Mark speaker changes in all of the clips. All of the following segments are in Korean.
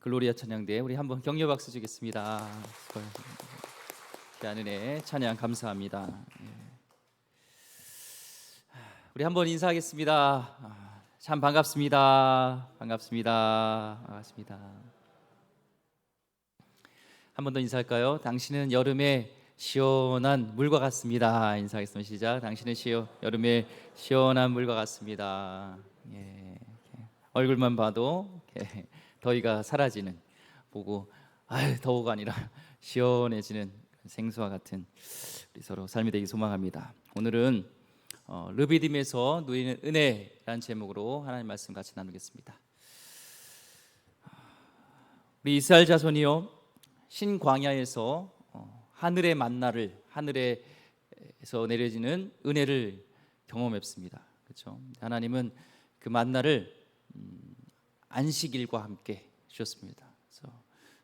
Speaker 1: 글로리아 찬양대 우리 한번 격려 박수 주겠습니다. 귀한 은혜 찬양 감사합니다. 우리 한번 인사하겠습니다. 참 반갑습니다. 반갑습니다. 한 번 더 인사할까요? 당신은 여름의 시원한 물과 같습니다. 인사하겠습니다. 시작. 당신은 여름의 시원한 물과 같습니다. 얼굴만 봐도 더위가 사라지는, 보고 더워가 아니라 시원해지는 생수와 같은 우리 서로 삶이 되기 소망합니다. 오늘은 르비딤에서 누리는 은혜라는 제목으로 하나님 말씀 같이 나누겠습니다. 우리 이스라엘 자손이요, 신광야에서 하늘의 만나를, 하늘에서 내려지는 은혜를 경험했습니다. 그렇죠? 하나님은 그 만나를 안식일과 함께 주셨습니다. 그래서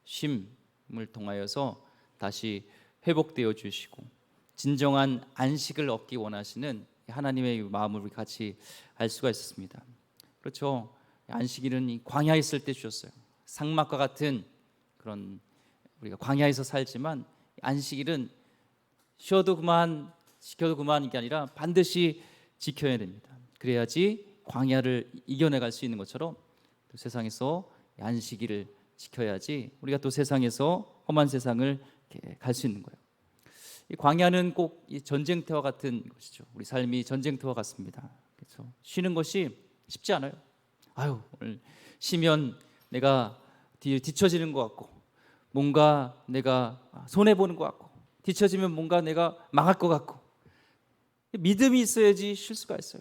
Speaker 1: 쉼을 통하여서 다시 회복되어 주시고 진정한 안식을 얻기 원하시는 하나님의 마음을 우리 같이 알 수가 있었습니다. 그렇죠? 안식일은 이 광야에 있을 때 주셨어요. 상막과 같은 그런, 우리가 광야에서 살지만 안식일은 쉬어도 그만, 지켜도 그만이 게 아니라 반드시 지켜야 됩니다. 그래야지 광야를 이겨내갈 수 있는 것처럼 또 세상에서 안식일을 지켜야지 우리가 또 세상에서 험한 세상을 갈 수 있는 거예요. 이 광야는 꼭 이 전쟁터와 같은 것이죠. 우리 삶이 전쟁터와 같습니다. 그렇죠? 쉬는 것이 쉽지 않아요. 오늘 쉬면 내가 뒤처지는 것 같고, 뭔가 내가 손해 보는 것 같고, 뒤처지면 뭔가 내가 망할 것 같고, 믿음이 있어야지 쉴 수가 있어요.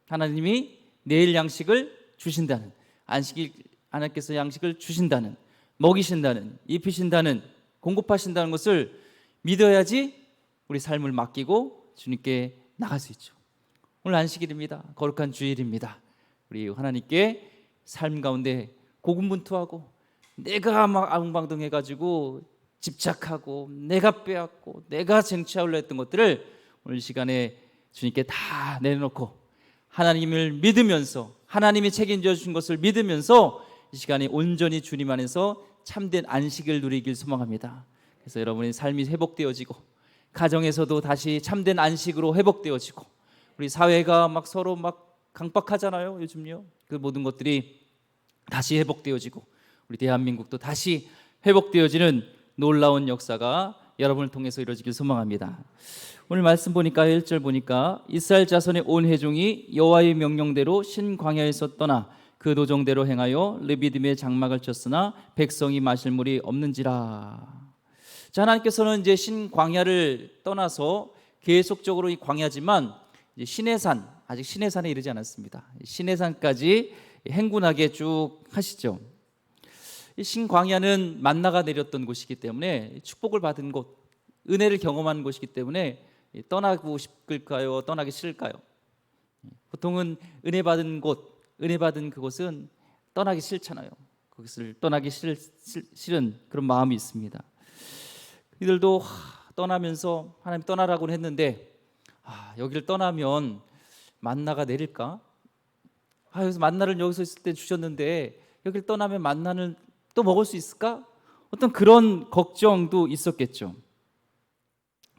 Speaker 1: 하나님이 내일 양식을 주신다는, 안식일 하나님께서 양식을 주신다는, 먹이신다는, 입히신다는, 공급하신다는 것을 믿어야지 우리 삶을 맡기고 주님께 나갈 수 있죠. 오늘 안식일입니다. 거룩한 주일입니다. 우리 하나님께 삶 가운데 고군분투하고, 내가 막 아웅방둥해가지고 집착하고, 내가 빼앗고, 내가 쟁취하려 했던 것들을 오늘 이 시간에 주님께 다 내려놓고 하나님을 믿으면서, 하나님이 책임져 주신 것을 믿으면서 이 시간에 온전히 주님 안에서 참된 안식을 누리길 소망합니다. 그래서 여러분의 삶이 회복되어지고, 가정에서도 다시 참된 안식으로 회복되어지고, 우리 사회가 막 서로 막 강박하잖아요, 요즘요. 그 모든 것들이 다시 회복되어지고, 우리 대한민국도 다시 회복되어지는 놀라운 역사가 여러분을 통해서 이루어지길 소망합니다. 오늘 말씀 보니까 1절 보니까 이스라엘 자손의 온 회중이 여호와의 명령대로 신광야에서 떠나 그 도정대로 행하여 르비딤의 장막을 쳤으나 백성이 마실 물이 없는지라. 자, 하나님께서는 이제 신광야를 떠나서 계속적으로 이 광야지만 이제 시내산, 아직 시내산에 이르지 않았습니다. 시내산까지 행군하게 쭉 하시죠. 이 신광야는 만나가 내렸던 곳이기 때문에 축복을 받은 곳, 은혜를 경험한 곳이기 때문에 떠나고 싶을까요? 떠나기 싫을까요? 보통은 은혜 받은 곳, 은혜 받은 그곳은 떠나기 싫잖아요. 그것을 떠나기 싫은 그런 마음이 있습니다. 이들도 떠나면서 하나님 떠나라고는 했는데, 여기를 떠나면 만나가 내릴까? 그래서 만나를 여기서 있을 때 주셨는데 여기를 떠나면 만나는 또 먹을 수 있을까? 어떤 그런 걱정도 있었겠죠.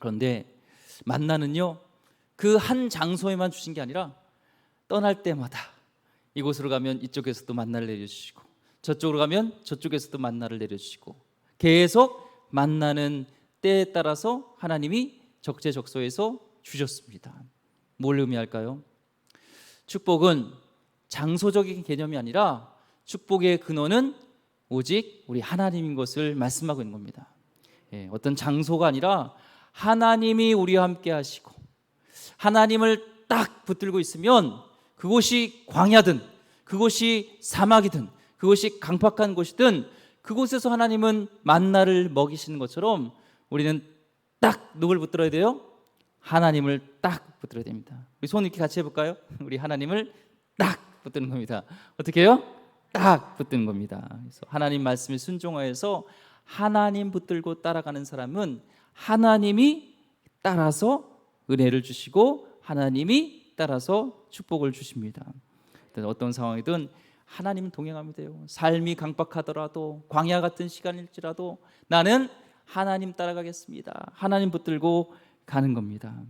Speaker 1: 그런데 만나는요, 그 한 장소에만 주신 게 아니라 떠날 때마다 이곳으로 가면 이쪽에서도 만나를 내려주시고, 저쪽으로 가면 저쪽에서도 만나를 내려주시고, 계속 만나는 때에 따라서 하나님이 적재적소에서 주셨습니다. 뭘 의미할까요? 축복은 장소적인 개념이 아니라 축복의 근원은 오직 우리 하나님인 것을 말씀하고 있는 겁니다. 어떤 장소가 아니라 하나님이 우리와 함께 하시고, 하나님을 딱 붙들고 있으면 그곳이 광야든 그곳이 사막이든 그곳이 강팍한 곳이든 그곳에서 하나님은 만나를 먹이시는 것처럼 우리는 딱 누굴 붙들어야 돼요? 하나님을 딱 붙들어야 됩니다. 우리 손 이렇게 같이 해볼까요? 우리 하나님을 딱 붙드는 겁니다. 어떻게 해요? 딱 붙드는 겁니다. 그래서 하나님 말씀에 순종하여서 하나님 붙들고 따라가는 사람은 하나님이 따라서 은혜를 주시고 하나님이 따라서 축복을 주십니다. 어떤 상황이든 하나님 동행하면 돼요. 삶이 강박하더라도 광야 같은 시간일지라도 나는 하나님 따라가겠습니다. 하나님 붙들고 가는 겁니다.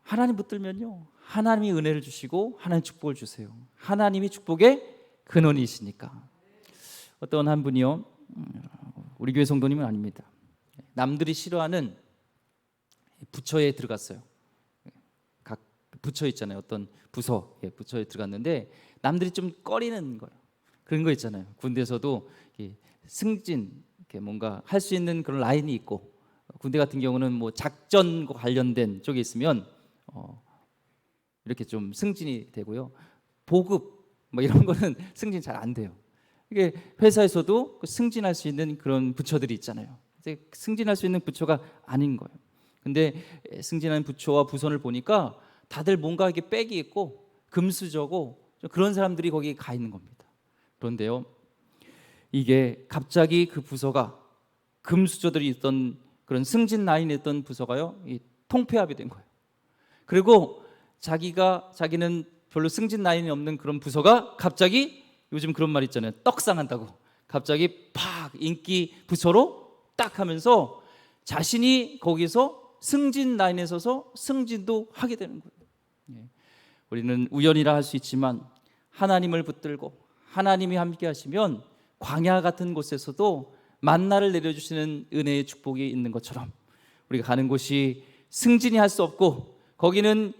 Speaker 1: 하나님 붙들면요, 하나님이 은혜를 주시고 하나님 축복을 주세요. 하나님이 축복의 근원이시니까. 어떤 한 분이요, 우리 교회 성도님은 아닙니다. 남들이 싫어하는 부처에 들어갔어요. 각 부처 있잖아요. 어떤 부서, 부처에 들어갔는데 남들이 좀 꺼리는 거예요. 그런 거 있잖아요. 군대에서도 승진, 뭔가 할 수 있는 그런 라인이 있고, 군대 같은 경우는 뭐 작전과 관련된 쪽에 있으면 이렇게 좀 승진이 되고요. 보급 뭐 이런 거는 승진 잘 안 돼요. 이게 회사에서도 승진할 수 있는 그런 부처들이 있잖아요. 이제 승진할 수 있는 부처가 아닌 거예요. 근데 승진한 부처와 부선을 보니까 다들 뭔가 이렇게 빽이 있고 금수저고 그런 사람들이 거기 가 있는 겁니다. 그런데요, 이게 갑자기 그 부서가 금수저들이 있던 그런 승진 라인에 있던 부서가요, 이 통폐합이 된 거예요. 그리고 자기는 별로 승진 라인이 없는 그런 부서가 갑자기, 요즘 그런 말 있잖아요, 떡상한다고, 갑자기 팍 인기 부서로 딱 하면서 자신이 거기서 승진 라인에 서서 승진도 하게 되는 거예요. 우리는 우연이라 할 수 있지만 하나님을 붙들고 하나님이 함께 하시면 광야 같은 곳에서도 만나를 내려주시는 은혜의 축복이 있는 것처럼, 우리가 가는 곳이 승진이 할 수 없고 거기는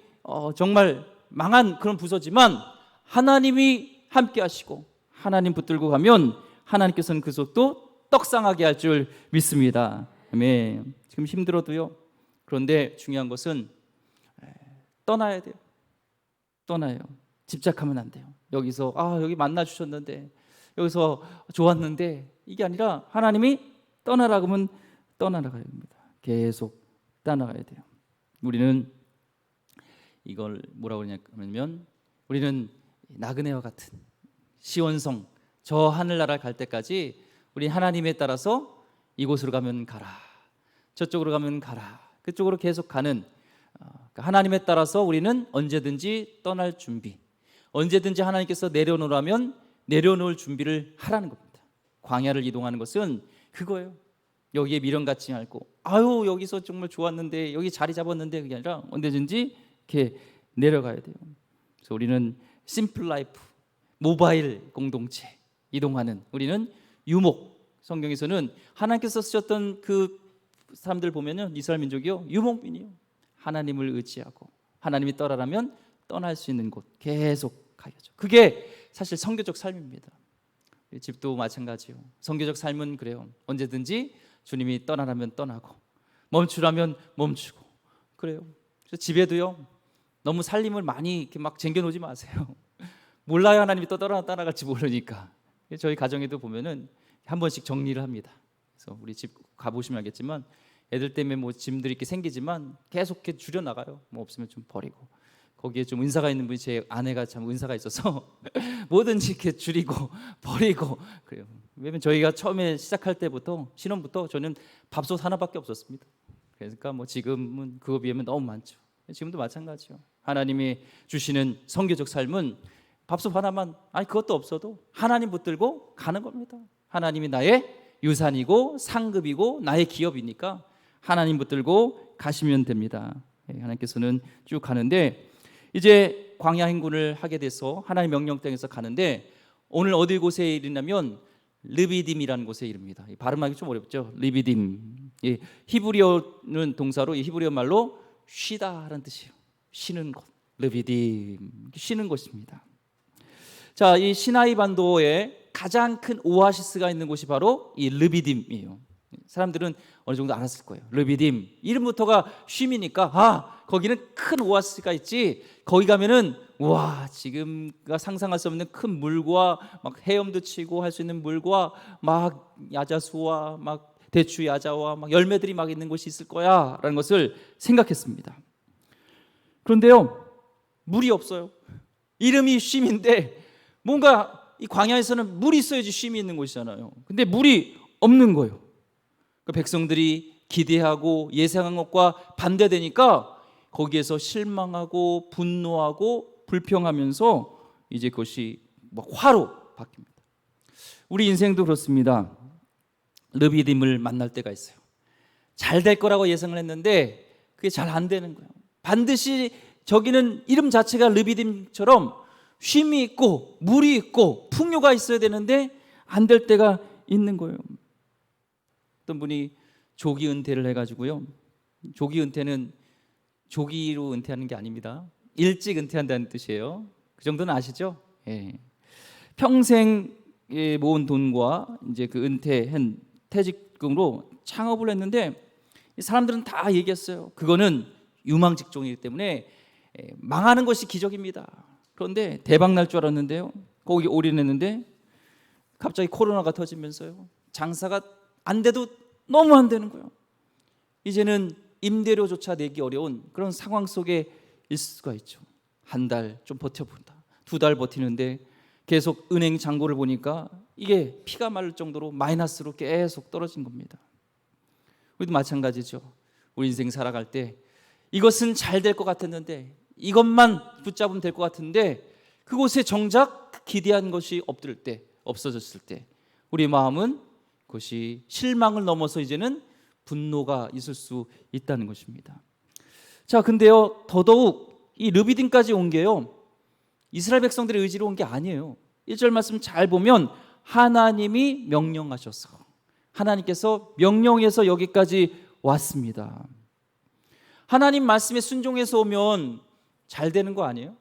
Speaker 1: 정말 망한 그런 부서지만 하나님이 함께 하시고 하나님 붙들고 가면 하나님께서는 그 속도 떡상하게 할 줄 믿습니다. 아멘. 지금 힘들어도요, 그런데 중요한 것은 떠나야 돼요. 떠나요. 집착하면 안 돼요. 여기서 여기 만나 주셨는데, 여기서 좋았는데, 이게 아니라 하나님이 떠나라고 하면 떠나가야 됩니다. 계속 떠나가야 돼요. 우리는 이걸 뭐라고 그러냐면, 우리는 나그네와 같은 시온성, 저 하늘나라 갈 때까지 우리 하나님에 따라서 이곳으로 가면 가라, 저쪽으로 가면 가라, 그쪽으로 계속 가는, 하나님에 따라서 우리는 언제든지 떠날 준비, 언제든지 하나님께서 내려놓으라면 내려놓을 준비를 하라는 겁니다. 광야를 이동하는 것은 그거예요. 여기에 미련 갖지 말고, 여기서 정말 좋았는데, 여기 자리 잡았는데, 그게 아니라 언제든지 이렇게 내려가야 돼요. 그래서 우리는 심플 라이프, 모바일 공동체 이동하는, 우리는 유목, 성경에서는 하나님께서 쓰셨던 그 사람들 보면요, 이스라엘 민족이요, 유목민이요. 하나님을 의지하고 하나님이 떠나라면 떠날 수 있는 곳 계속 가야죠. 그게 사실 선교적 삶입니다. 집도 마찬가지요. 선교적 삶은 그래요. 언제든지 주님이 떠나라면 떠나고 멈추라면 멈추고 그래요. 그래서 집에도요, 너무 살림을 많이 이렇게 막 쟁겨놓지 마세요. 몰라요, 하나님이 또 떠나갈지 모르니까. 저희 가정에도 보면은 한 번씩 정리를 합니다. 그래서 우리 집 가보시면 알겠지만, 애들 때문에 뭐 짐들이 이렇게 생기지만 계속 이렇게 줄여 나가요. 뭐 없으면 좀 버리고. 거기에 좀 은사가 있는 분이 제 아내가 참 은사가 있어서 뭐든지 이렇게 줄이고 버리고 그래요. 왜냐면 저희가 처음에 시작할 때부터, 신혼부터 저는 밥솥 하나밖에 없었습니다. 그러니까 뭐 지금은 그거 비하면 너무 많죠. 지금도 마찬가지요. 하나님이 주시는 선교적 삶은 밥솥 하나만, 그것도 없어도 하나님 붙들고 가는 겁니다. 하나님이 나의 유산이고 상급이고 나의 기업이니까 하나님 붙들고 가시면 됩니다. 하나님께서는 쭉 가는데, 이제 광야 행군을 하게 돼서 하나님 명령 땅에서 가는데, 오늘 어디 곳에 이르냐면 르비딤이라는 곳에 이릅니다. 발음하기 좀 어렵죠. 르비딤. 히브리어는 동사로, 히브리어 말로 쉬다라는 뜻이에요. 쉬는 곳. 르비딤. 쉬는 곳입니다. 자, 이 시나이 반도에 가장 큰 오아시스가 있는 곳이 바로 이 르비딤이에요. 사람들은 어느 정도 알았을 거예요. 르비딤, 이름부터가 쉼이니까 거기는 큰 오아시스가 있지, 거기 가면은 와, 지금가 상상할 수 없는 큰 물과 막 헤엄도 치고 할 수 있는 물과 막 야자수와 막 대추 야자와 막 열매들이 막 있는 곳이 있을 거야라는 것을 생각했습니다. 그런데요, 물이 없어요. 이름이 쉼인데 뭔가 이 광야에서는 물이 있어야지 쉼이 있는 곳이잖아요. 근데 물이 없는 거예요. 그 백성들이 기대하고 예상한 것과 반대되니까 거기에서 실망하고 분노하고 불평하면서 이제 그것이 뭐 화로 바뀝니다. 우리 인생도 그렇습니다. 르비딤을 만날 때가 있어요. 잘 될 거라고 예상을 했는데 그게 잘 안 되는 거예요. 반드시 저기는 이름 자체가 르비딤처럼 쉼이 있고 물이 있고 풍요가 있어야 되는데 안 될 때가 있는 거예요. 어떤 분이 조기 은퇴를 해가지고요. 조기 은퇴는 조기로 은퇴하는 게 아닙니다. 일찍 은퇴한다는 뜻이에요. 그 정도는 아시죠? 예. 평생 모은 돈과 이제 그 은퇴한 퇴직금으로 창업을 했는데 사람들은 다 얘기했어요. 그거는 유망 직종이기 때문에 망하는 것이 기적입니다. 그런데 대박 날 줄 알았는데요. 거기 올인했는데 갑자기 코로나가 터지면서요. 장사가 안 돼도 너무 안 되는 거예요. 이제는 임대료조차 내기 어려운 그런 상황 속에 있을 수가 있죠. 한 달 좀 버텨본다. 2달 버티는데 계속 은행 잔고를 보니까 이게 피가 마를 정도로 마이너스로 계속 떨어진 겁니다. 우리도 마찬가지죠. 우리 인생 살아갈 때 이것은 잘 될 것 같았는데 이것만 붙잡으면 될 것 같은데 그곳에 정작 기대한 것이 없어졌을 때 우리 마음은 그것이 실망을 넘어서 이제는 분노가 있을 수 있다는 것입니다. 자, 근데요 더더욱 이 르비딤까지 온 게요 이스라엘 백성들의 의지로 온 게 아니에요. 1절 말씀 잘 보면 하나님이 명령하셔서 하나님께서 명령해서 여기까지 왔습니다. 하나님 말씀에 순종해서 오면 잘 되는 거 아니에요?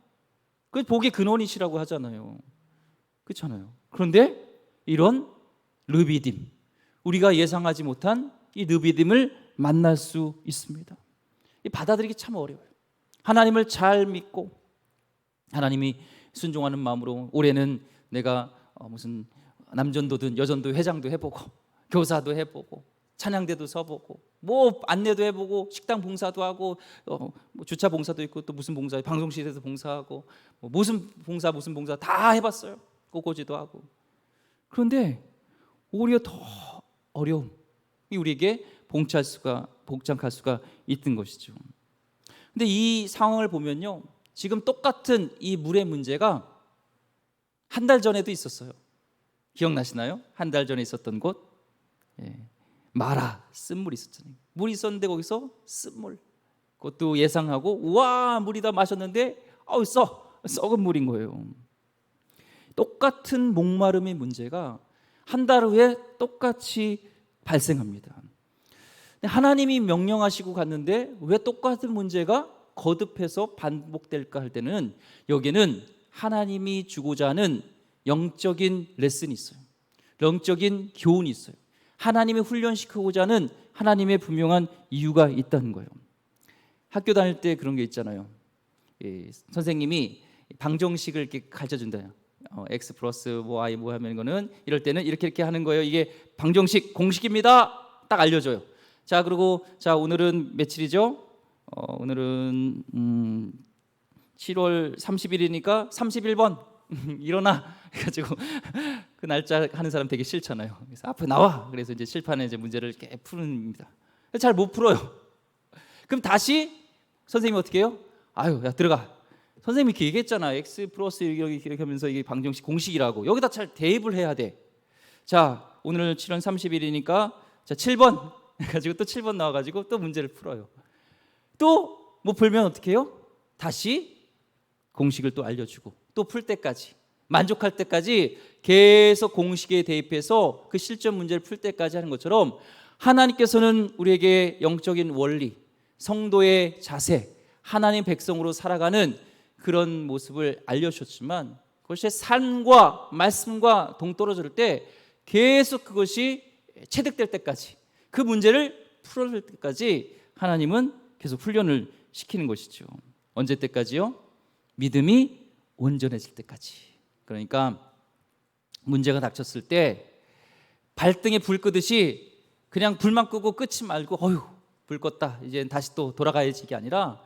Speaker 1: 그 복의 근원이시라고 하잖아요. 그렇잖아요. 그런데 이런 르비딤, 우리가 예상하지 못한 이 르비딤을 만날 수 있습니다. 받아들이기 참 어려워요. 하나님을 잘 믿고 하나님이 순종하는 마음으로 올해는 내가 무슨 남전도든 여전도 회장도 해보고 교사도 해보고 찬양대도 서보고 뭐 안내도 해보고 식당 봉사도 하고 뭐 주차 봉사도 있고 또 무슨 봉사 방송실에서 봉사하고 뭐 무슨 봉사 다 해봤어요. 꼬꼬지도 하고. 그런데 오히려 더 어려움이 우리에게 봉착할 수가 있던 것이죠. 근데 이 상황을 보면요, 지금 똑같은 이 물의 문제가 한 달 전에도 있었어요. 기억나시나요? 한 달 전에 있었던 곳, 마라 쓴물이 있었잖아요. 물이 있었는데 거기서 쓴물, 그것도 예상하고 우와 물이 다 마셨는데 썩은 물인 거예요. 똑같은 목마름의 문제가 한 달 후에 똑같이 발생합니다. 하나님이 명령하시고 갔는데 왜 똑같은 문제가 거듭해서 반복될까 할 때는 여기는 하나님이 주고자 하는 영적인 레슨이 있어요. 영적인 교훈이 있어요. 하나님이 훈련시키고자 하는 하나님의 분명한 이유가 있다는 거예요. 학교 다닐 때 그런 게 있잖아요. 선생님이 방정식을 이렇게 가르쳐준다. X 플러스 Y 뭐 하면 거는 이럴 때는 이렇게 하는 거예요. 이게 방정식 공식입니다. 딱 알려줘요. 자, 그리고 자 오늘은 며칠이죠? 오늘은 7월 30일이니까 31번 일어나 해가지고 그 날짜 하는 사람 되게 싫잖아요. 그래서 앞에 나와. 그래서 이제 칠판에 이제 문제를 이렇게 푸는입니다. 잘 못 풀어요. 그럼 다시 선생님이 어떻게 해요? 아유, 야 들어가. 선생님이 이렇게 얘기했잖아. X 플러스 이렇게 하면서 이게 방정식 공식이라고. 여기다 잘 대입을 해야 돼. 자, 오늘 7월 30일이니까 자 7번 해가지고 또 7번 나와가지고 또 문제를 풀어요. 또 뭐 풀면 어떻게 해요? 다시 공식을 또 알려주고 또 풀 때까지 만족할 때까지 계속 공식에 대입해서 그 실전 문제를 풀 때까지 하는 것처럼 하나님께서는 우리에게 영적인 원리, 성도의 자세, 하나님 백성으로 살아가는 그런 모습을 알려주셨지만 그것이 삶과 말씀과 동떨어질 때 계속 그것이 체득될 때까지 그 문제를 풀어줄 때까지 하나님은 계속 훈련을 시키는 것이죠. 언제 때까지요? 믿음이 온전해질 때까지. 그러니까 문제가 닥쳤을 때 발등에 불 끄듯이 그냥 불만 끄고 끊지 말고 어휴 불 껐다 이제 다시 또 돌아가야지 이게 아니라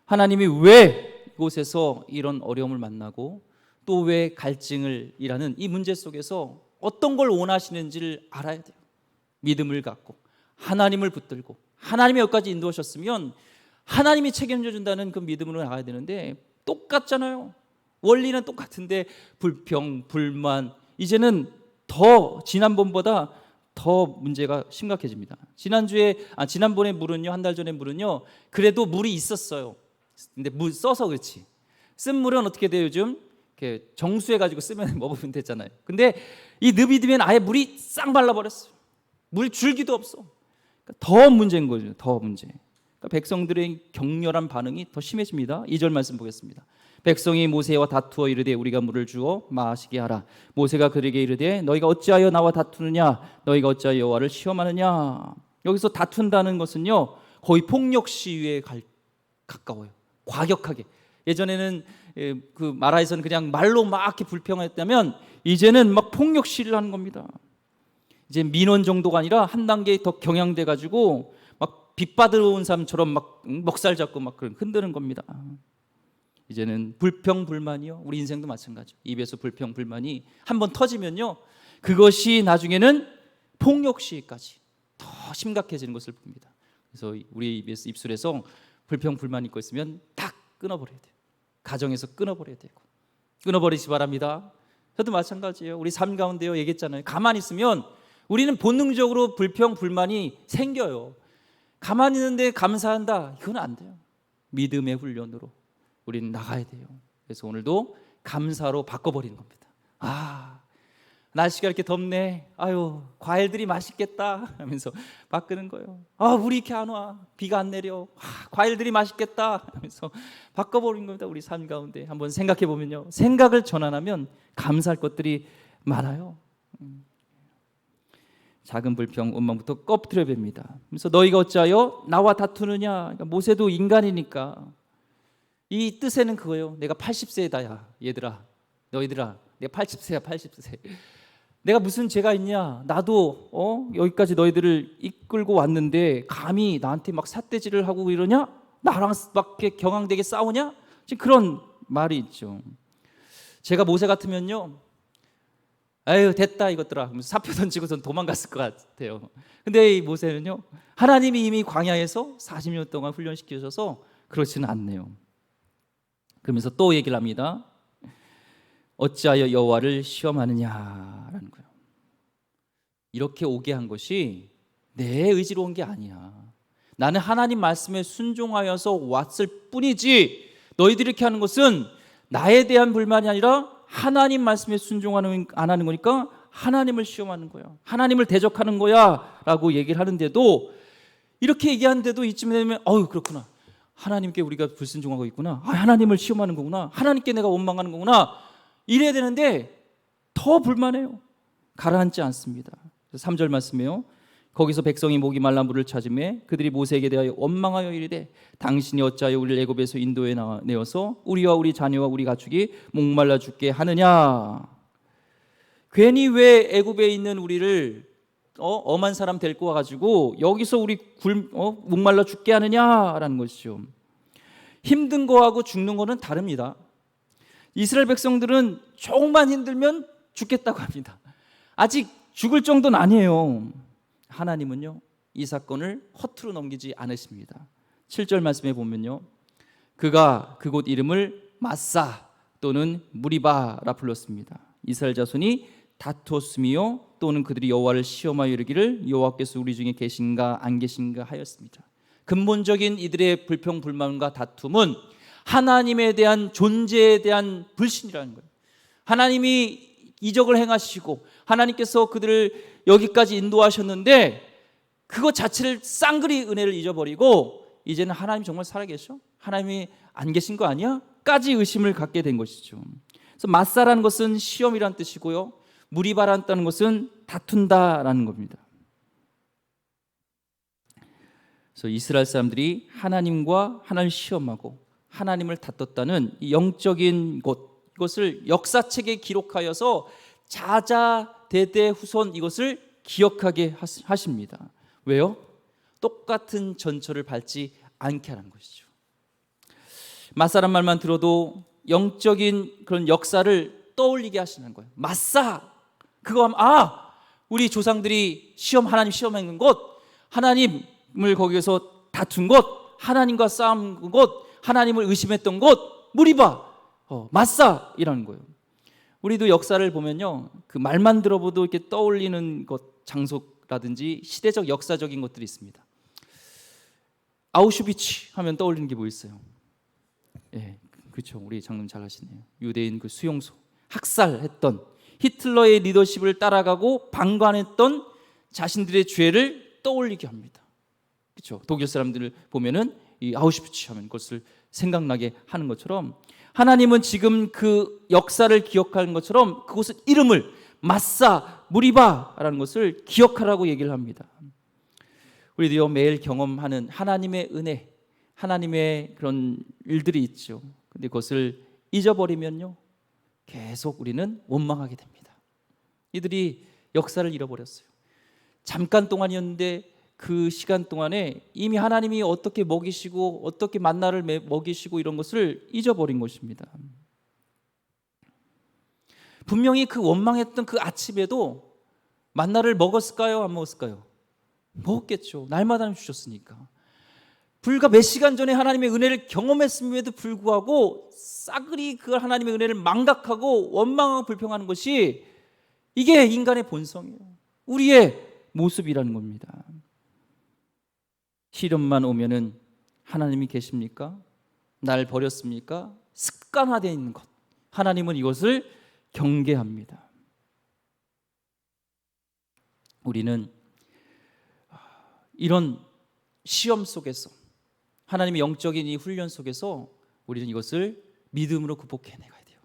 Speaker 1: 하나님이 왜 이곳에서 이런 어려움을 만나고 또 왜 갈증을 일하는 이 문제 속에서 어떤 걸 원하시는지를 알아야 돼요. 믿음을 갖고 하나님을 붙들고 하나님이 여기까지 인도하셨으면 하나님이 책임져 준다는 그 믿음으로 나가야 되는데 똑같잖아요. 원리는 똑같은데 불평, 불만, 이제는 더 지난번보다 더 문제가 심각해집니다. 지난번에 물은요, 한 달 전에 물은요, 그래도 물이 있었어요. 근데 물 써서 그렇지. 쓴 물은 어떻게 돼요? 요즘 이렇게 정수해가지고 쓰면 먹으면 되잖아요. 근데 이 느비드면 아예 물이 싹 말라버렸어요. 물 줄기도 없어. 그러니까 더 문제인 거죠. 더 문제. 그러니까 백성들의 격렬한 반응이 더 심해집니다. 2절 말씀 보겠습니다. 백성이 모세와 다투어 이르되 우리가 물을 주어 마시게 하라. 모세가 그에게 이르되 너희가 어찌하여 나와 다투느냐? 너희가 어찌하여 여호와를 시험하느냐? 여기서 다툰다는 것은요, 거의 폭력 시위에 가까워요. 과격하게. 예전에는 그 마라에서는 그냥 말로 막 이렇게 불평했다면 이제는 막 폭력 시위를 하는 겁니다. 이제 민원 정도가 아니라 한 단계 더 경향돼 가지고 막 빚받으러 온 사람처럼 막 먹살 잡고 막 그런 흔드는 겁니다. 이제는 불평 불만이요. 우리 인생도 마찬가지. 입에서 불평 불만이 한번 터지면요, 그것이 나중에는 폭력 시위까지 더 심각해지는 것을 봅니다. 그래서 우리 입술에서 불평 불만 있고 있으면 딱 끊어버려야 돼요. 가정에서 끊어버려야 되고, 끊어버리시 바랍니다. 저도 마찬가지예요. 우리 삶 가운데요, 얘기했잖아요. 가만히 있으면 우리는 본능적으로 불평 불만이 생겨요. 가만히 있는데 감사한다, 이건 안 돼요. 믿음의 훈련으로 우리는 나가야 돼요. 그래서 오늘도 감사로 바꿔버리는 겁니다. 아, 날씨가 이렇게 덥네. 아유, 과일들이 맛있겠다 하면서 바꾸는 거예요. 아, 물이 이렇게 안 와. 비가 안 내려. 아, 과일들이 맛있겠다 하면서 바꿔버리는 겁니다. 우리 삶 가운데 한번 생각해 보면요, 생각을 전환하면 감사할 것들이 많아요. 작은 불평, 원망부터 꺼트려 봅니다. 그래서 너희가 어찌하여 나와 다투느냐? 그러니까 모세도 인간이니까 이 뜻에는 그거예요. 내가 80세다, 야 얘들아, 너희들아, 내가 80세야, 80세. 내가 무슨 죄가 있냐? 나도 여기까지 너희들을 이끌고 왔는데 감히 나한테 막 삿대질을 하고 이러냐? 나랑 막 경황되게 싸우냐? 지금 그런 말이 있죠. 제가 모세 같으면요, 아유 됐다 이것들아 하면서 사표 던지고선 도망갔을 것 같아요. 근데 이 모세는요, 하나님이 이미 광야에서 40년 동안 훈련시키셔서 그렇지는 않네요. 그러면서 또 얘기를 합니다. 어찌하여 여호와를 시험하느냐라는 거예요. 이렇게 오게 한 것이 내 의지로 온 게 아니야. 나는 하나님 말씀에 순종하여서 왔을 뿐이지, 너희들이 이렇게 하는 것은 나에 대한 불만이 아니라 하나님 말씀에 순종하는 안 하는 거니까 하나님을 시험하는 거야. 하나님을 대적하는 거야 라고 얘기를 하는데도, 이렇게 얘기하는데도 이쯤 되면 그렇구나, 하나님께 우리가 불순종하고 있구나, 하나님을 시험하는 거구나, 하나님께 내가 원망하는 거구나, 이래야 되는데 더 불만해요. 가라앉지 않습니다. 3절 말씀이에요. 거기서 백성이 목이 말라 물을 찾으매 그들이 모세에게 대하여 원망하여 이르되 당신이 어찌하여 우리를 애굽에서 인도에 내어서 우리와 우리 자녀와 우리 가축이 목말라 죽게 하느냐? 괜히 왜 애굽에 있는 우리를 엄한 사람 데리고 와가지고 여기서 우리 목말라 죽게 하느냐라는 것이죠. 힘든 거하고 죽는 거는 다릅니다. 이스라엘 백성들은 조금만 힘들면 죽겠다고 합니다. 아직 죽을 정도는 아니에요. 하나님은요, 이 사건을 허투루 넘기지 않으십니다. 7절 말씀에 보면요, 그가 그곳 이름을 마사 또는 무리바라 불렀습니다. 이스라엘 자손이 다투었으며 또는 그들이 여호와를 시험하여 이르기를 여호와께서 우리 중에 계신가 안 계신가 하였습니다. 근본적인 이들의 불평 불만과 다툼은 하나님에 대한 존재에 대한 불신이라는 거예요. 하나님이 이적을 행하시고 하나님께서 그들을 여기까지 인도하셨는데 그것 자체를 쌍그리 은혜를 잊어버리고 이제는 하나님 정말 살아계셔? 하나님이 안 계신 거 아니야? 까지 의심을 갖게 된 것이죠. 그래서 마사라는 것은 시험이라는 뜻이고요, 무리바라는 것은 다툰다라는 겁니다. 그래서 이스라엘 사람들이 하나님과 하나님을 시험하고 하나님을 다퉜다는 이 영적인 이것을 역사책에 기록하여서 자자대대 후손 이것을 기억하게 하십니다. 왜요? 똑같은 전철을 밟지 않게 하는 것이죠. 마사란 말만 들어도 영적인 그런 역사를 떠올리게 하시는 거예요. 마사, 그거 하면 우리 조상들이 하나님 시험한 곳, 하나님을 거기에서 다툰 곳, 하나님과 싸운 곳, 하나님을 의심했던 곳, 무리바, 마사이라는 거예요. 우리도 역사를 보면요, 그 말만 들어봐도 이렇게 떠올리는 것, 장소라든지 시대적 역사적인 것들이 있습니다. 아우슈비츠 하면 떠올리는 게 뭐 있어요? 예, 그렇죠. 우리 장로님 잘 아시네요. 유대인 그 수용소, 학살했던, 히틀러의 리더십을 따라가고 방관했던 자신들의 죄를 떠올리게 합니다. 그렇죠. 독일 사람들을 보면은 이 아우슈비츠 하면 그것을 생각나게 하는 것처럼, 하나님은 지금 그 역사를 기억하는 것처럼 그곳의 이름을 마사 무리바라는 것을 기억하라고 얘기를 합니다. 우리도요, 매일 경험하는 하나님의 은혜, 하나님의 그런 일들이 있죠. 근데 그것을 잊어버리면요, 계속 우리는 원망하게 됩니다. 이들이 역사를 잃어버렸어요. 잠깐 동안이었는데 그 시간 동안에 이미 하나님이 어떻게 먹이시고 어떻게 만나를 먹이시고 이런 것을 잊어버린 것입니다. 분명히 그 원망했던 그 아침에도 만나를 먹었을까요? 안 먹었을까요? 먹었겠죠. 날마다 주셨으니까. 불과 몇 시간 전에 하나님의 은혜를 경험했음에도 불구하고 싸그리 그 하나님의 은혜를 망각하고 원망하고 불평하는 것이, 이게 인간의 본성이에요. 우리의 모습이라는 겁니다. 시련만 오면은 하나님이 계십니까? 날 버렸습니까? 습관화되어 있는 것, 하나님은 이것을 경계합니다. 우리는 이런 시험 속에서, 하나님의 영적인 이 훈련 속에서 우리는 이것을 믿음으로 극복해내가야 돼요.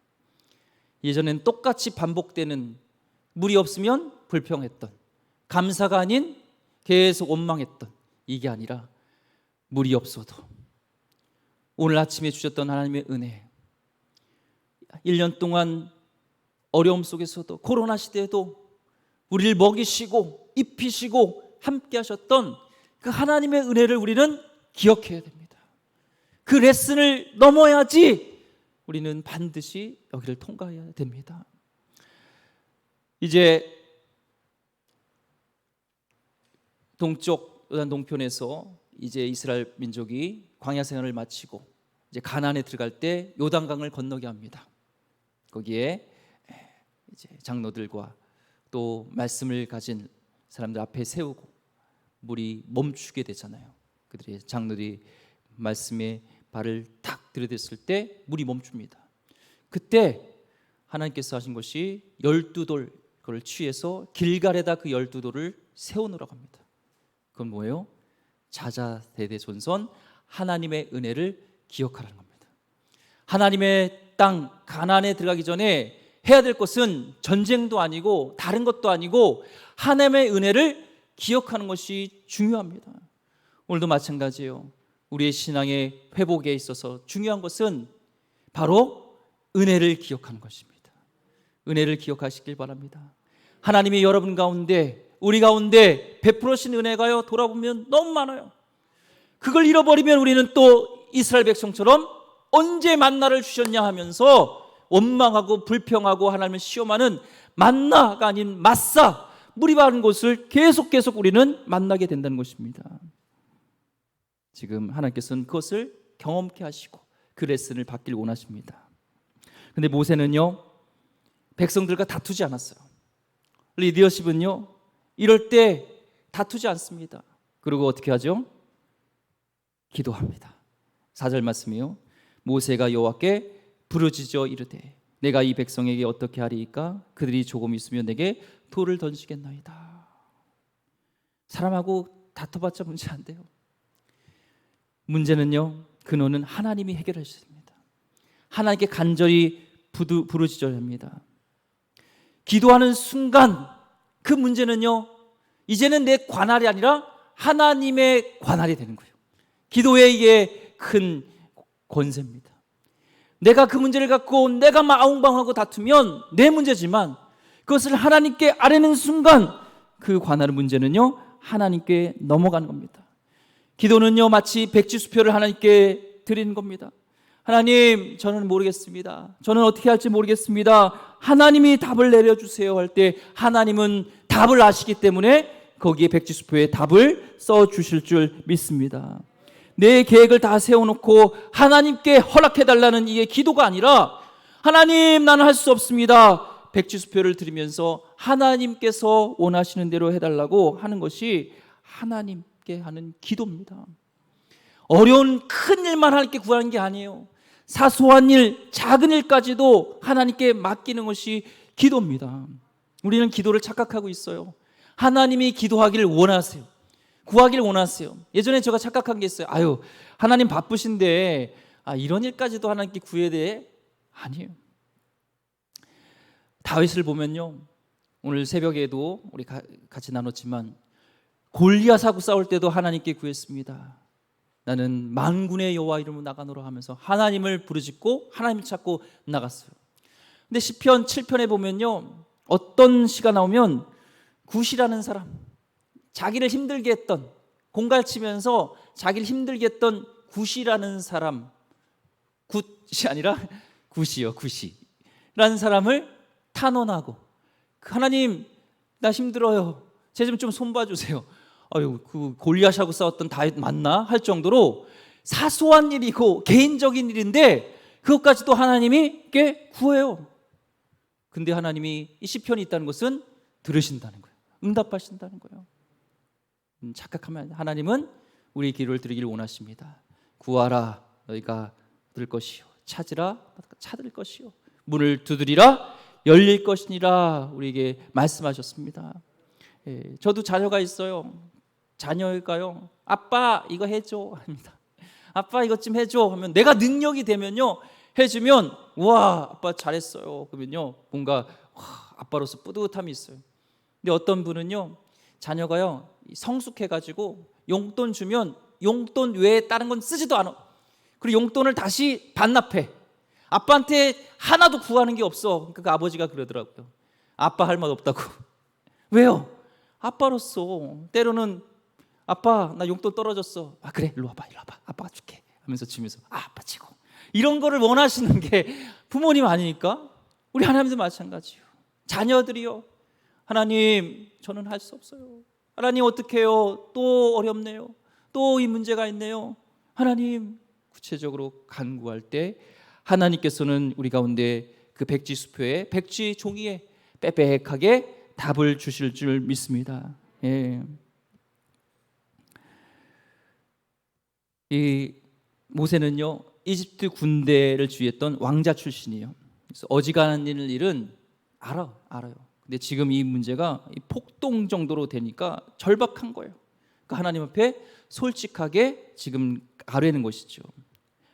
Speaker 1: 예전엔 똑같이 반복되는, 물이 없으면 불평했던, 감사가 아닌 계속 원망했던, 이게 아니라 물이 없어도 오늘 아침에 주셨던 하나님의 은혜, 1년 동안 어려움 속에서도, 코로나 시대에도 우리를 먹이시고 입히시고 함께 하셨던 그 하나님의 은혜를 우리는 기억해야 됩니다. 그 레슨을 넘어야지 우리는 반드시 여기를 통과해야 됩니다. 이제 동쪽 요단 동편에서 이제 이스라엘 민족이 광야 생활을 마치고 이제 가나안에 들어갈 때 요단강을 건너게 합니다. 거기에 이제 장로들과 또 말씀을 가진 사람들 앞에 세우고 물이 멈추게 되잖아요. 그들이, 장로들이 말씀에 발을 탁 들이댔을 때 물이 멈춥니다. 그때 하나님께서 하신 것이 12돌, 그걸 취해서 길갈에다 그 12돌을 세워놓으라고 합니다. 그건 뭐예요? 자자대대손손 하나님의 은혜를 기억하라는 겁니다. 하나님의 땅 가나안에 들어가기 전에 해야 될 것은 전쟁도 아니고 다른 것도 아니고 하나님의 은혜를 기억하는 것이 중요합니다. 오늘도 마찬가지예요. 우리의 신앙의 회복에 있어서 중요한 것은 바로 은혜를 기억하는 것입니다. 은혜를 기억하시길 바랍니다. 하나님이 여러분 가운데, 우리 가운데 베풀으신 은혜가요, 돌아보면 너무 많아요. 그걸 잃어버리면 우리는 또 이스라엘 백성처럼 언제 만나를 주셨냐 하면서 원망하고 불평하고 하나님을 시험하는 만나가 아닌 마사, 물이 바른 곳을 계속 우리는 만나게 된다는 것입니다. 지금 하나님께서는 그것을 경험케 하시고 그 레슨을 받길 원하십니다. 그런데 모세는요, 백성들과 다투지 않았어요. 리더십은요, 이럴 때 다투지 않습니다. 그리고 어떻게 하죠? 기도합니다. 4절 말씀이요, 모세가 여호와께 부르짖어 이르되 내가 이 백성에게 어떻게 하리이까? 그들이 조금 있으면 내게 돌을 던지겠나이다. 사람하고 다퉈봤자 문제 안 돼요. 문제는요, 근원은 하나님이 해결하십니다. 하나님께 간절히 부르짖어야 합니다. 기도하는 순간 그 문제는요, 이제는 내 관할이 아니라 하나님의 관할이 되는 거예요. 기도의 이게 큰 권세입니다. 내가 그 문제를 갖고 내가 막 아웅방하고 다투면 내 문제지만 그것을 하나님께 아뢰는 순간 그 관할의 문제는요, 하나님께 넘어가는 겁니다. 기도는요, 마치 백지수표를 하나님께 드리는 겁니다. 하나님, 저는 모르겠습니다. 저는 어떻게 할지 모르겠습니다. 하나님이 답을 내려주세요 할 때 하나님은 답을 아시기 때문에 거기에 백지수표에 답을 써주실 줄 믿습니다. 내 계획을 다 세워놓고 하나님께 허락해달라는 이게 기도가 아니라 하나님, 나는 할 수 없습니다. 백지수표를 드리면서 하나님께서 원하시는 대로 해달라고 하는 것이 하나님께 하는 기도입니다. 어려운 큰 일만 하나님께 구하는 게 아니에요. 사소한 일, 작은 일까지도 하나님께 맡기는 것이 기도입니다. 우리는 기도를 착각하고 있어요. 하나님이 기도하기를 원하세요. 구하기를 원하세요. 예전에 제가 착각한 게 있어요. 아유, 하나님 바쁘신데 이런 일까지도 하나님께 구해야 돼? 아니에요. 다윗을 보면요, 오늘 새벽에도 우리 같이 나눴지만 골리앗하고 싸울 때도 하나님께 구했습니다. 나는 만군의 여호와 이름으로 나가노라 하면서 하나님을 부르짖고 하나님을 찾고 나갔어요. 근데 시편 7편에 보면요, 어떤 시가 나오면 굿이라는 사람, 자기를 힘들게 했던, 공갈치면서 자기를 힘들게 했던 굿이라는 사람, 굿이 아니라 굿이요, 굿이라는 사람을 탄원하고, 하나님, 나 힘들어요. 제 좀 손봐주세요. 아유, 그 골리앗하고 싸웠던 다윗 맞나? 할 정도로 사소한 일이고 개인적인 일인데 그것까지도 하나님이께 구해요. 근데 하나님이 이 시편이 있다는 것은 들으신다는 거예요. 응답하신다는 거예요. 착각하면 하나님은 우리 기도를 드리기를 원하십니다. 구하라, 너희가 얻을 것이요, 찾으라, 찾을 것이요, 문을 두드리라, 열릴 것이니라 우리에게 말씀하셨습니다. 저도 자녀가 있어요. 자녀가요, 아빠 이거 해줘 합니다. 아빠 이것 좀 해줘 하면, 내가 능력이 되면요, 해주면 와, 아빠 잘했어요 그러면요, 뭔가 아빠로서 뿌듯함이 있어요. 근데 어떤 분은요, 자녀가요 성숙해가지고 용돈 주면 용돈 외에 다른 건 쓰지도 않아. 그리고 용돈을 다시 반납해. 아빠한테 하나도 구하는 게 없어. 그러니까 아버지가 그러더라고요. 아빠 할 말 없다고. 왜요? 아빠로서 때로는 아빠 나 용돈 떨어졌어. 아 그래, 일로 와봐, 아빠가 줄게 하면서 주면서 아빠 치고, 이런 거를 원하시는 게 부모님 아니니까 우리 하나님도 마찬가지요. 자녀들이요, 하나님 저는 할 수 없어요. 하나님 어떻게 해요? 또 어렵네요. 또 이 문제가 있네요. 하나님, 구체적으로 간구할 때 하나님께서는 우리 가운데 그 백지수표에, 백지 종이에 빽빽하게 답을 주실 줄 믿습니다. 이 모세는요, 이집트 군대를 지휘했던 왕자 출신이에요. 그래서 어지간한 일은 알아요. 근데 지금 이 문제가 폭동 정도로 되니까 절박한 거예요. 그러니까 하나님 앞에 솔직하게 지금 아뢰는 것이죠.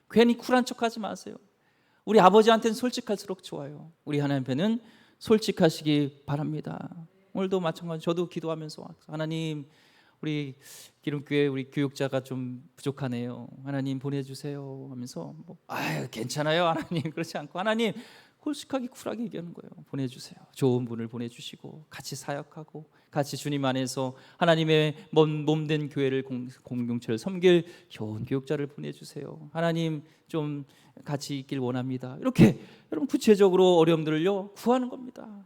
Speaker 1: 괜히 쿨한 척하지 마세요. 우리 아버지한테는 솔직할수록 좋아요. 우리 하나님 앞에는 솔직하시기 바랍니다. 오늘도 마찬가지, 저도 기도하면서 하나님, 우리 기름교회 우리 교육자가 좀 부족하네요. 하나님 보내주세요 하면서 아유 괜찮아요 하나님, 그렇지 않고 하나님 솔직하게 쿨하게 얘기하는 거예요. 보내주세요. 좋은 분을 보내주시고 같이 사역하고 같이 주님 안에서 하나님의 몸된 교회를 공동체를 섬길 좋은 교육자를 보내주세요. 하나님 좀 같이 있길 원합니다. 이렇게 여러분 구체적으로 어려움들을요 구하는 겁니다.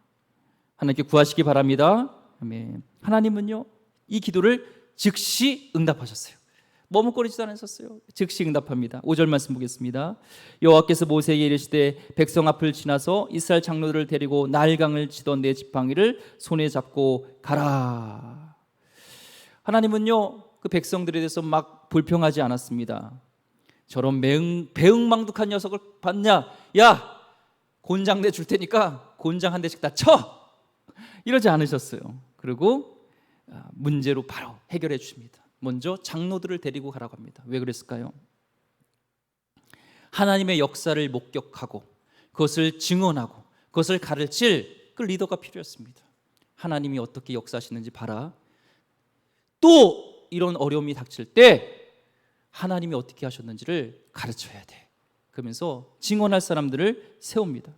Speaker 1: 하나님께 구하시기 바랍니다. 아멘. 하나님은요 이 기도를 즉시 응답하셨어요. 머뭇거리지도 않으셨어요. 즉시 응답합니다. 5절 말씀 보겠습니다. 여호와께서 모세에게 이르시되 백성 앞을 지나서 이스라엘 장로들을 데리고 나일강을 치던 네 지팡이를 손에 잡고 가라. 하나님은요 그 백성들에 대해서 막 불평하지 않았습니다. 저런 배응망덕한 녀석을 봤냐? 야 곤장 내줄 테니까 곤장 한 대씩 다 쳐! 이러지 않으셨어요. 그리고 문제로 바로 해결해 주십니다. 먼저 장로들을 데리고 가라고 합니다. 왜 그랬을까요? 하나님의 역사를 목격하고 그것을 증언하고 그것을 가르칠 그 리더가 필요했습니다. 하나님이 어떻게 역사하시는지 봐라. 또 이런 어려움이 닥칠 때 하나님이 어떻게 하셨는지를 가르쳐야 돼. 그러면서 증언할 사람들을 세웁니다.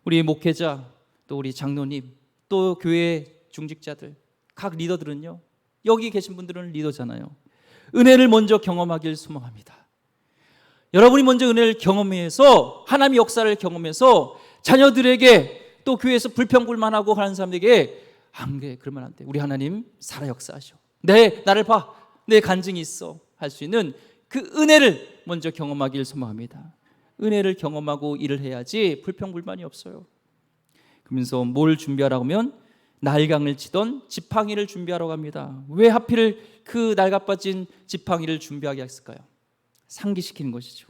Speaker 1: 우리 목회자, 또 우리 장로님, 또 교회 중직자들, 각 리더들은요, 여기 계신 분들은 리더잖아요. 은혜를 먼저 경험하길 소망합니다. 여러분이 먼저 은혜를 경험해서 하나님의 역사를 경험해서 자녀들에게 또 교회에서 불평불만하고 하는 사람들에게 안 그래, 그러면 안 돼. 우리 하나님 살아 역사하셔. 나를 봐. 내 간증이 있어. 할 수 있는 그 은혜를 먼저 경험하길 소망합니다. 은혜를 경험하고 일을 해야지 불평불만이 없어요. 그러면서 뭘 준비하라고 하면 날강을 치던 지팡이를 준비하러 갑니다. 왜 하필 그 낡아빠진 지팡이를 준비하게 했을까요? 상기시키는 것이죠.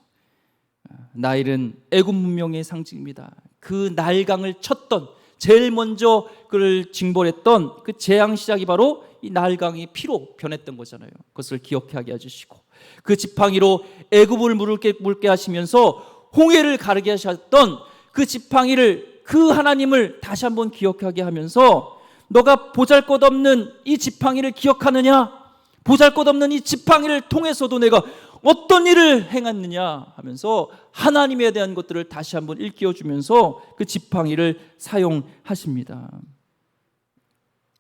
Speaker 1: 나일은 애굽 문명의 상징입니다. 그 날강을 쳤던, 제일 먼저 그를 징벌했던 그 재앙 시작이 바로 이 날강이 피로 변했던 거잖아요. 그것을 기억하게 해주시고, 그 지팡이로 애굽을 물게 하시면서 홍해를 가르게 하셨던 그 지팡이를, 그 하나님을 다시 한번 기억하게 하면서, 너가 보잘것없는 이 지팡이를 기억하느냐? 보잘것없는 이 지팡이를 통해서도 내가 어떤 일을 행했느냐 하면서 하나님에 대한 것들을 다시 한번 일깨워주면서 그 지팡이를 사용하십니다.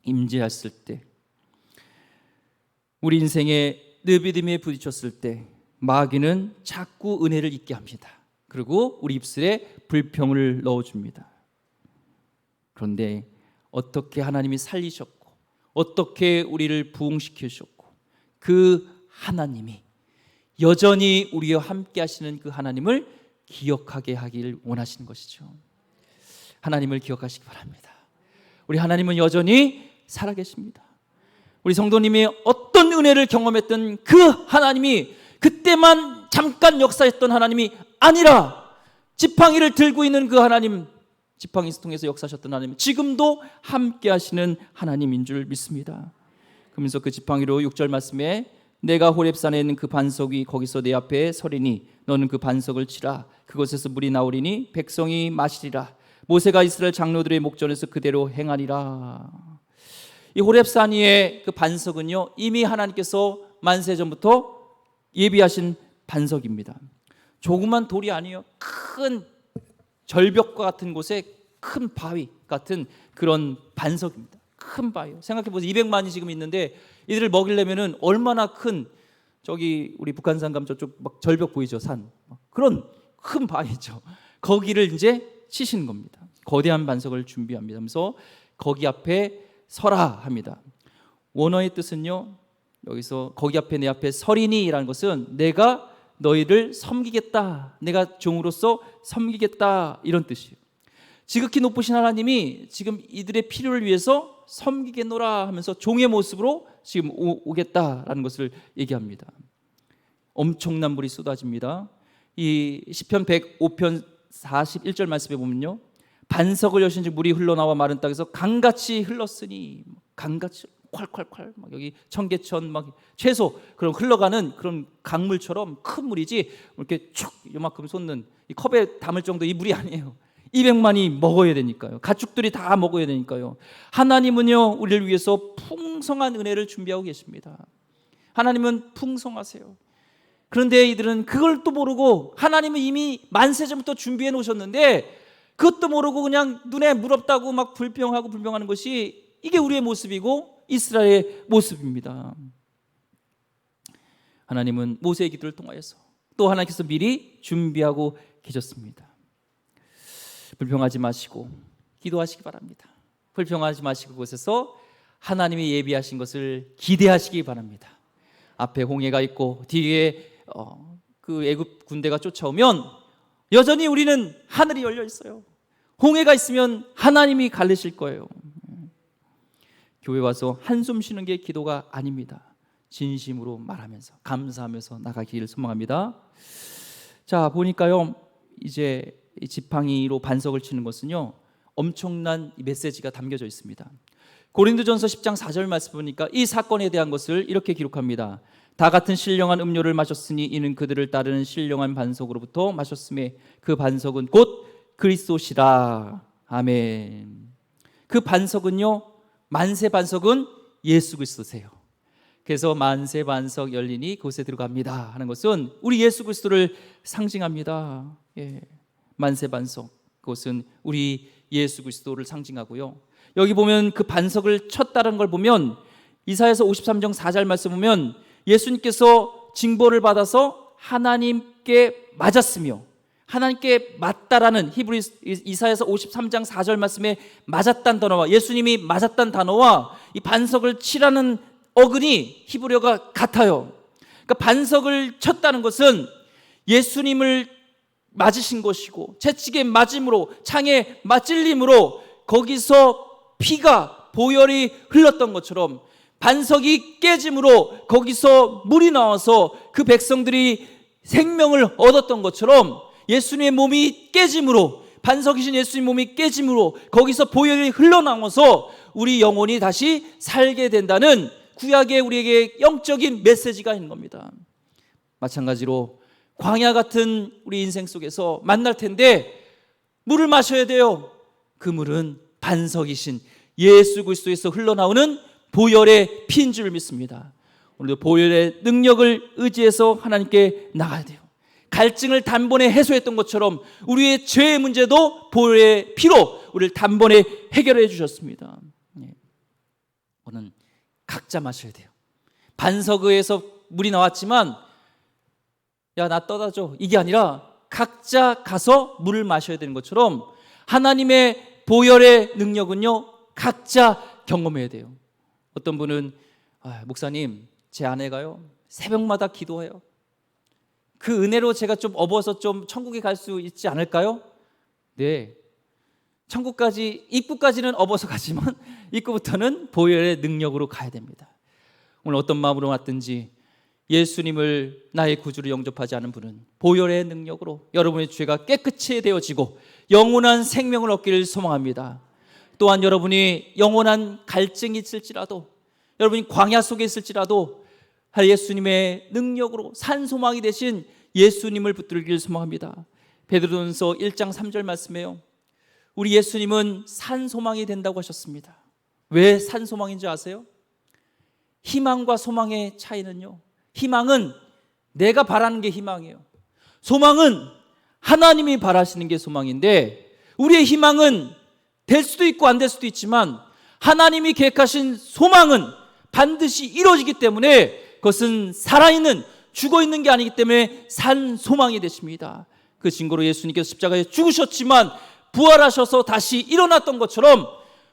Speaker 1: 임재했을 때, 우리 인생에 느비듬에 부딪혔을 때 마귀는 자꾸 은혜를 잊게 합니다. 그리고 우리 입술에 불평을 넣어줍니다. 그런데 어떻게 하나님이 살리셨고, 어떻게 우리를 부흥시키셨고, 그 하나님이 여전히 우리와 함께 하시는 그 하나님을 기억하게 하기를 원하시는 것이죠. 하나님을 기억하시기 바랍니다. 우리 하나님은 여전히 살아계십니다. 우리 성도님이 어떤 은혜를 경험했던 그 하나님이 그때만 잠깐 역사했던 하나님이 아니라, 지팡이를 들고 있는 그 하나님, 지팡이 통해서 역사하셨던 하나님, 지금도 함께 하시는 하나님인 줄 믿습니다. 그러면서 그 지팡이로 6절 말씀에 내가 호렙산에 있는 그 반석이 거기서 내 앞에 서리니 너는 그 반석을 치라. 그곳에서 물이 나오리니 백성이 마시리라. 모세가 이스라엘 장로들의 목전에서 그대로 행하리라. 이 호렙산 위의 그 반석은요, 이미 하나님께서 만세전부터 예비하신 반석입니다. 조그만 돌이 아니에요. 큰 절벽과 같은 곳에 큰 바위 같은 그런 반석입니다. 큰 바위요. 생각해보세요. 200만이 지금 있는데 이들을 먹이려면은 얼마나 큰, 저기 우리 북한산 가면 저쪽 막 절벽 보이죠, 산. 그런 큰 바위죠. 거기를 이제 치시는 겁니다. 거대한 반석을 준비합니다. 그래서 거기 앞에 서라 합니다. 원어의 뜻은요, 여기서 거기 앞에 내 앞에 서리니라는 것은 내가 너희를 섬기겠다, 내가 종으로서 섬기겠다, 이런 뜻이에요. 지극히 높으신 하나님이 지금 이들의 필요를 위해서 섬기겠노라 하면서 종의 모습으로 지금 오겠다라는 것을 얘기합니다. 엄청난 물이 쏟아집니다. 이 시편 105편 41절 말씀에 보면요, 반석을 여신지 물이 흘러나와 마른 땅에서 강같이 흘렀으니, 강같이 콸콸콸 막 여기 청계천 막 채소 그런 흘러가는 그런 강물처럼 큰 물이지 이렇게 쭉 요만큼 쏟는 이 컵에 담을 정도 이 물이 아니에요. 200만이 먹어야 되니까요. 가축들이 다 먹어야 되니까요. 하나님은요, 우리를 위해서 풍성한 은혜를 준비하고 계십니다. 하나님은 풍성하세요. 그런데 이들은 그걸 또 모르고, 하나님은 이미 만세전부터 준비해 놓으셨는데 그것도 모르고 그냥 눈에 물 없다고 막 불평하는 것이, 이게 우리의 모습이고 이스라엘의 모습입니다. 하나님은 모세의 기도를 통하여서 또 하나님께서 미리 준비하고 계셨습니다. 불평하지 마시고 기도하시기 바랍니다. 불평하지 마시고 그곳에서 하나님이 예비하신 것을 기대하시기 바랍니다. 앞에 홍해가 있고 뒤에 그 애굽 군대가 쫓아오면 여전히 우리는 하늘이 열려 있어요. 홍해가 있으면 하나님이 갈리실 거예요. 교회 와서 한숨 쉬는 게 기도가 아닙니다. 진심으로 말하면서 감사하면서 나가기를 소망합니다. 자, 보니까요, 이제 이 지팡이로 반석을 치는 것은요, 엄청난 메시지가 담겨져 있습니다. 고린도전서 10장 4절 말씀 보니까 이 사건에 대한 것을 이렇게 기록합니다. 다 같은 신령한 음료를 마셨으니 이는 그들을 따르는 신령한 반석으로부터 마셨음에 그 반석은 곧 그리스도시라. 아멘. 그 반석은요, 만세 반석은 예수 그리스도세요. 그래서 만세 반석 열리니 그곳에 들어갑니다 하는 것은 우리 예수 그리스도를 상징합니다. 예. 만세 반석, 그것은 우리 예수 그리스도를 상징하고요. 여기 보면 그 반석을 쳤다는 걸 보면 이사야서 53장 4절 말씀 보면 예수님께서 징벌을 받아서 하나님께 맞았으며 하나님께 맞다라는 히브리 이사야서 53장 4절 말씀에 맞았다는 단어와 예수님이 맞았다는 단어와 이 반석을 치라는 어근이 히브리어가 같아요. 그러니까 반석을 쳤다는 것은 예수님을 맞으신 것이고 채찍에 맞음으로 창에 맞찔림으로 거기서 피가 보혈이 흘렀던 것처럼 반석이 깨짐으로 거기서 물이 나와서 그 백성들이 생명을 얻었던 것처럼 예수님의 몸이 깨짐으로 반석이신 예수님 몸이 깨짐으로 거기서 보혈이 흘러나와서 우리 영혼이 다시 살게 된다는 구약의 우리에게 영적인 메시지가 있는 겁니다. 마찬가지로 광야 같은 우리 인생 속에서 만날 텐데 물을 마셔야 돼요. 그 물은 반석이신 예수 그리스도에서 흘러나오는 보혈의 피인 줄 믿습니다. 오늘도 보혈의 능력을 의지해서 하나님께 나가야 돼요. 갈증을 단번에 해소했던 것처럼 우리의 죄의 문제도 보혈의 피로 우리를 단번에 해결해 주셨습니다. 오늘 각자 마셔야 돼요. 반석에서 물이 나왔지만 야, 나 떠다 줘, 이게 아니라 각자 가서 물을 마셔야 되는 것처럼 하나님의 보혈의 능력은요 각자 경험해야 돼요. 어떤 분은 목사님, 제 아내가요 새벽마다 기도해요. 그 은혜로 제가 좀 업어서 좀 천국에 갈 수 있지 않을까요? 네, 천국까지 입구까지는 업어서 가지만 입구부터는 보혈의 능력으로 가야 됩니다. 오늘 어떤 마음으로 왔든지 예수님을 나의 구주로 영접하지 않은 분은 보혈의 능력으로 여러분의 죄가 깨끗이 되어지고 영원한 생명을 얻기를 소망합니다. 또한 여러분이 영원한 갈증이 있을지라도, 여러분이 광야 속에 있을지라도 예수님의 능력으로 산소망이 되신 예수님을 붙들기를 소망합니다. 베드로전서 1장 3절 말씀에요, 우리 예수님은 산소망이 된다고 하셨습니다. 왜 산소망인 줄 아세요? 희망과 소망의 차이는요, 희망은 내가 바라는 게 희망이에요. 소망은 하나님이 바라시는 게 소망인데, 우리의 희망은 될 수도 있고 안 될 수도 있지만 하나님이 계획하신 소망은 반드시 이루어지기 때문에 그것은 살아있는, 죽어있는 게 아니기 때문에 산 소망이 되십니다. 그 증거로 예수님께서 십자가에 죽으셨지만 부활하셔서 다시 일어났던 것처럼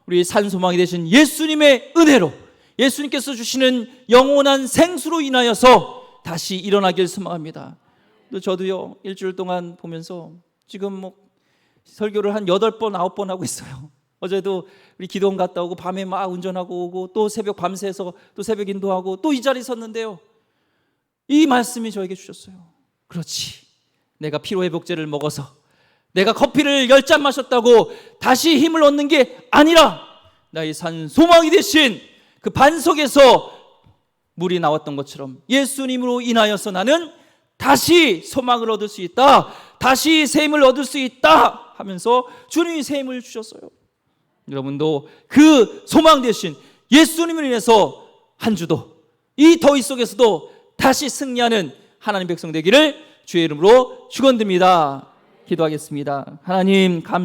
Speaker 1: 우리 산 소망이 되신 예수님의 은혜로, 예수님께서 주시는 영원한 생수로 인하여서 다시 일어나길 소망합니다. 저도요 일주일 동안 보면서 지금 설교를 한 8번 9번 하고 있어요. 어제도 우리 기도원 갔다 오고 밤에 막 운전하고 오고 또 새벽 밤새서 또 새벽 인도하고 또 이 자리에 섰는데요, 이 말씀이 저에게 주셨어요. 그렇지, 내가 피로회복제를 먹어서 내가 커피를 10잔 마셨다고 다시 힘을 얻는 게 아니라 나의 산 소망이 되신 그 반석에서 물이 나왔던 것처럼 예수님으로 인하여서 나는 다시 소망을 얻을 수 있다, 다시 새 힘을 얻을 수 있다 하면서 주님이 새 힘을 주셨어요. 여러분도 그 소망 되신 예수님을 인해서 한 주도 이 더위 속에서도 다시 승리하는 하나님 백성 되기를 주의 이름으로 축원드립니다. 기도하겠습니다. 하나님 감사합니다.